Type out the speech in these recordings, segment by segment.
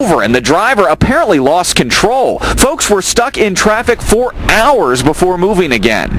And the driver apparently lost control. Folks were stuck in traffic for hours before moving again.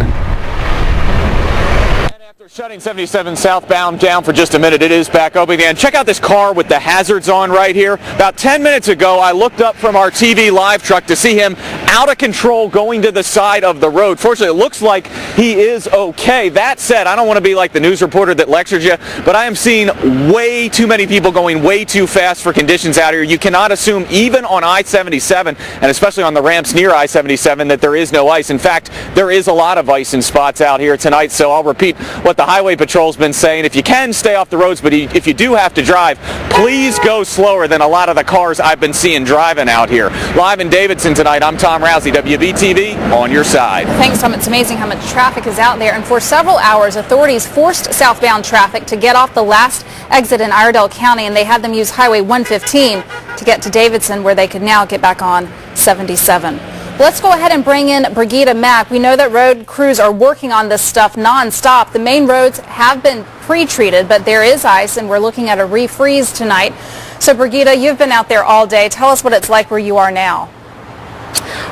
Shutting 77 southbound down for just a minute. It is back open again. Check out this car with the hazards on right here. About 10 minutes ago, I looked up from our TV live truck to see him out of control going to the side of the road. Fortunately, it looks like he is okay. That said, I don't want to be like the news reporter that lectures you, but I am seeing way too many people going way too fast for conditions out here. You cannot assume, even on I-77, and especially on the ramps near I-77, that there is no ice. In fact, there is a lot of ice in spots out here tonight, so I'll repeat what the Highway Patrol's been saying. If you can, stay off the roads, but if you do have to drive, please go slower than a lot of the cars I've been seeing driving out here. Live in Davidson tonight, I'm Tom Rousey, WBTV, on your side. Thanks, Tom. It's amazing how much traffic is out there. And for several hours, authorities forced southbound traffic to get off the last exit in Iredell County, and they had them use Highway 115 to get to Davidson, where they could now get back on 77. Let's go ahead and bring in Brigida Mack. We know that road crews are working on this stuff nonstop. The main roads have been pre-treated, but there is ice, and we're looking at a refreeze tonight. So, Brigida, you've been out there all day. Tell us what it's like where you are now.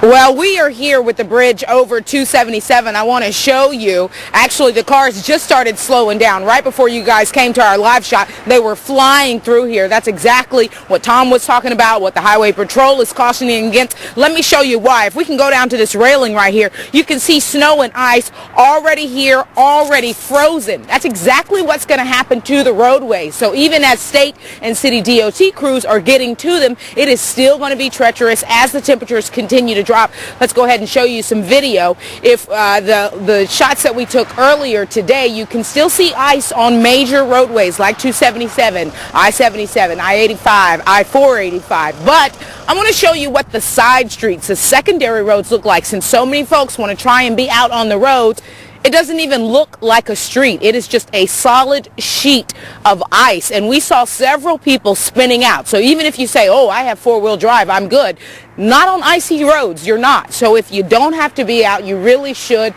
Well, we are here with the bridge over 277. I want to show you, actually, the cars just started slowing down. Right before you guys came to our live shot, they were flying through here. That's exactly what Tom was talking about, what the Highway Patrol is cautioning against. Let me show you why. If we can go down to this railing right here, you can see snow and ice already here, already frozen. That's exactly what's going to happen to the roadways. So even as state and city DOT crews are getting to them, it is still going to be treacherous as the temperatures continue to drop. Let's go ahead and show you some video. If the shots that we took earlier today, you can still see ice on major roadways like 277, I-77, I-85, I-485. But I want to show you what the side streets, the secondary roads look like. Since so many folks want to try and be out on the roads, it doesn't even look like a street. It is just a solid sheet of ice. And we saw several people spinning out. So even if you say, oh, I have four-wheel drive, I'm good. Not on icy roads, you're not. So if you don't have to be out, you really should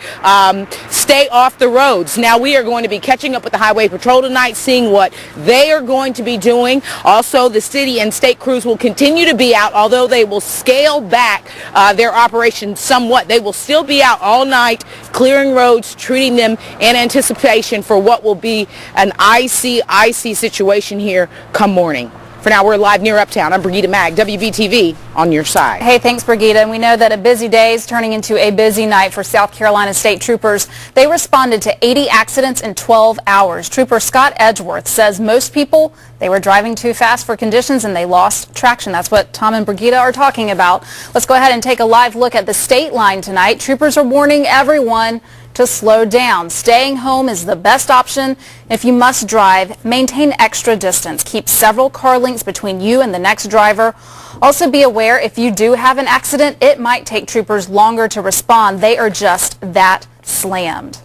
stay off the roads. Now, we are going to be catching up with the Highway Patrol tonight, seeing what they are going to be doing. Also, the city and state crews will continue to be out, although they will scale back their operation somewhat. They will still be out all night, clearing roads, treating them in anticipation for what will be an icy situation here come morning. For now, we're live near Uptown. I'm Brigida Mag, WBTV, on your side. Hey, thanks, Brigida. And we know that a busy day is turning into a busy night for South Carolina State Troopers. They responded to 80 accidents in 12 hours. Trooper Scott Edgeworth says most people, they were driving too fast for conditions and they lost traction. That's what Tom and Brigida are talking about. Let's go ahead and take a live look at the state line tonight. Troopers are warning everyone to slow down. Staying home is the best option. If you must drive, maintain extra distance. Keep several car lengths between you and the next driver. Also be aware, if you do have an accident, it might take troopers longer to respond. They are just that slammed.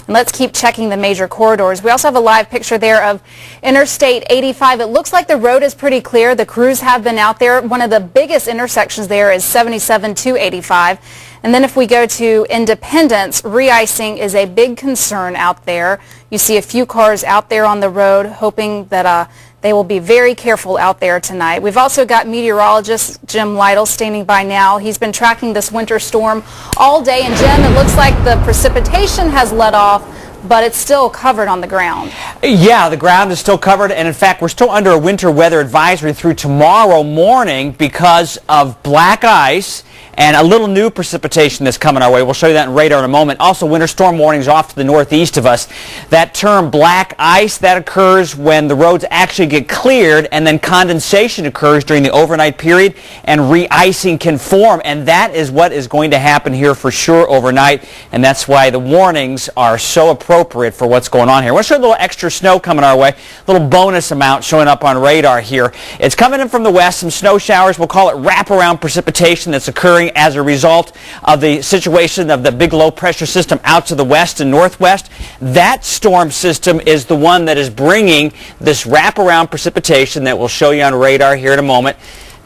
And let's keep checking the major corridors. We also have a live picture there of Interstate 85. It looks like the road is pretty clear. The crews have been out there. One of the biggest intersections there is 77 to 85. And then if we go to Independence, re-icing is a big concern out there. You see a few cars out there on the road, hoping that they will be very careful out there tonight. We've also got meteorologist Jim Lytle standing by now. He's been tracking this winter storm all day. And Jim, it looks like the precipitation has let off, but it's still covered on the ground. Yeah, the ground is still covered, and in fact, we're still under a winter weather advisory through tomorrow morning because of black ice and a little new precipitation that's coming our way. We'll show you that in radar in a moment. Also, winter storm warnings off to the northeast of us. That term black ice, that occurs when the roads actually get cleared and then condensation occurs during the overnight period and re-icing can form, and that is what is going to happen here for sure overnight, and that's why the warnings are so appropriate for what's going on here. We'll show you a little extra snow coming our way, a little bonus amount showing up on radar here. It's coming in from the west, some snow showers. We'll call it wraparound precipitation that's occurring as a result of the situation of the big low pressure system out to the west and northwest. That storm system is the one that is bringing this wraparound precipitation that we'll show you on radar here in a moment.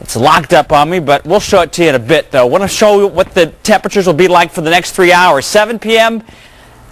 It's locked up on me, but we'll show it to you in a bit, though. I want to show you what the temperatures will be like for the next 3 hours. 7 p.m.,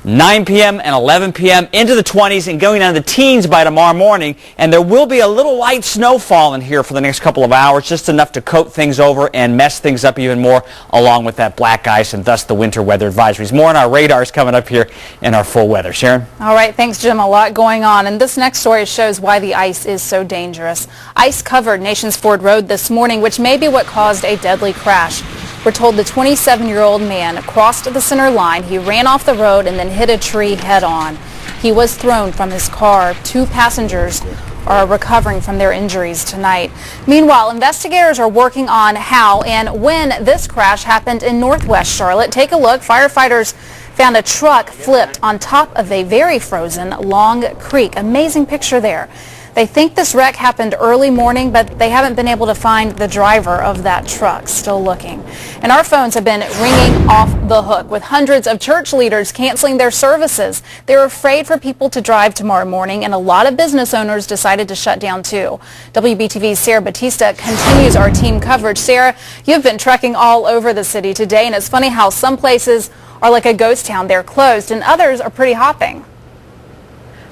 9 p.m. and 11 p.m. into the 20s and going down to the teens by tomorrow morning. And there will be a little light snow falling here for the next couple of hours, just enough to coat things over and mess things up even more, along with that black ice and thus the winter weather advisories. More on our radars coming up here in our full weather. Sharon? All right, thanks, Jim. A lot going on. And this next story shows why the ice is so dangerous. Ice covered Nations Ford Road this morning, which may be what caused a deadly crash. We're told the 27-year-old man crossed the center line. He ran off the road and then hit a tree head-on. He was thrown from his car. 2 passengers are recovering from their injuries tonight. Meanwhile, investigators are working on how and when this crash happened in northwest Charlotte. Take a look. Firefighters found a truck flipped on top of a very frozen Long Creek. Amazing picture there. They think this wreck happened early morning, but they haven't been able to find the driver of that truck. Still looking. And our phones have been ringing off the hook with hundreds of church leaders canceling their services. They're afraid for people to drive tomorrow morning, and a lot of business owners decided to shut down too. WBTV's Sarah Batista continues our team coverage. Sarah, you've been trekking all over the city today, and it's funny how some places are like a ghost town. They're closed, and others are pretty hopping.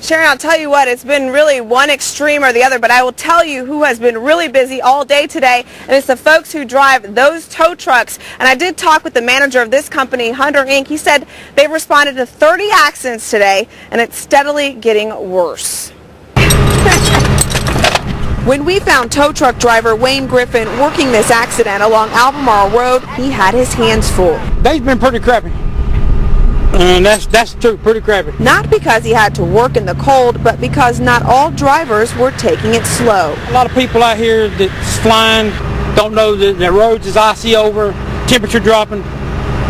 Sharon, I'll tell you what, it's been really one extreme or the other, but I will tell you who has been really busy all day today, and it's the folks who drive those tow trucks. And I did talk with the manager of this company, Hunter Inc. He said they've responded to 30 accidents today, and it's steadily getting worse. When we found tow truck driver Wayne Griffin working this accident along Albemarle Road, he had his hands full. They've been pretty crappy. That's true, pretty crappy. Not because he had to work in the cold, but because not all drivers were taking it slow. A lot of people out here that's flying don't know that the roads is icy over, temperature dropping.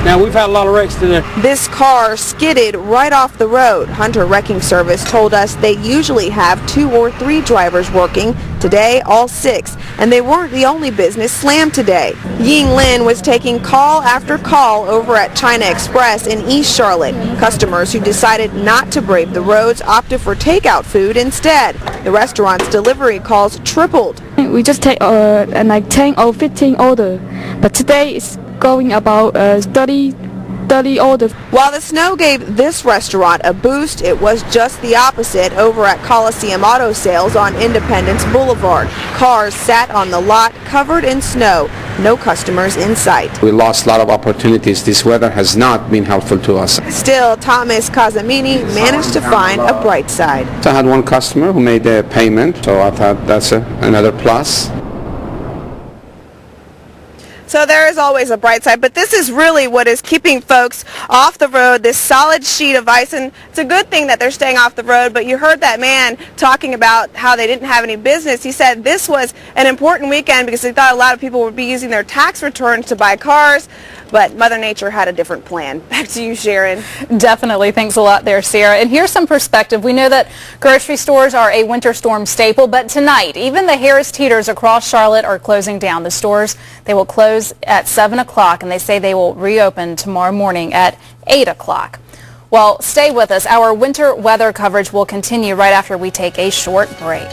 Now, we've had a lot of wrecks today. This car skidded right off the road. Hunter Wrecking Service told us they usually have 2 or 3 drivers working. Today, all 6. And they weren't the only business slammed today. Ying Lin was taking call after call over at China Express in East Charlotte. Customers who decided not to brave the roads opted for takeout food instead. The restaurant's delivery calls tripled. We just take like 10 or 15 order, but today it's going about 30 orders. While the snow gave this restaurant a boost, it was just the opposite over at Coliseum Auto Sales on Independence Boulevard. Cars sat on the lot covered in snow. No customers in sight. We lost a lot of opportunities. This weather has not been helpful to us. Still, Thomas Casamini managed to find a bright side. I had one customer who made a payment, so I thought that's another plus. So there is always a bright side, but this is really what is keeping folks off the road, this solid sheet of ice. And it's a good thing that they're staying off the road, but you heard that man talking about how they didn't have any business. He said this was an important weekend because he thought a lot of people would be using their tax returns to buy cars, but Mother Nature had a different plan. Back to you, Sharon. Definitely. Thanks a lot there, Sarah. And here's some perspective. We know that grocery stores are a winter storm staple, but tonight, even the Harris Teeters across Charlotte are closing down. The stores, they will close at 7 o'clock, and they say they will reopen tomorrow morning at 8 o'clock. Well, stay with us. Our winter weather coverage will continue right after we take a short break.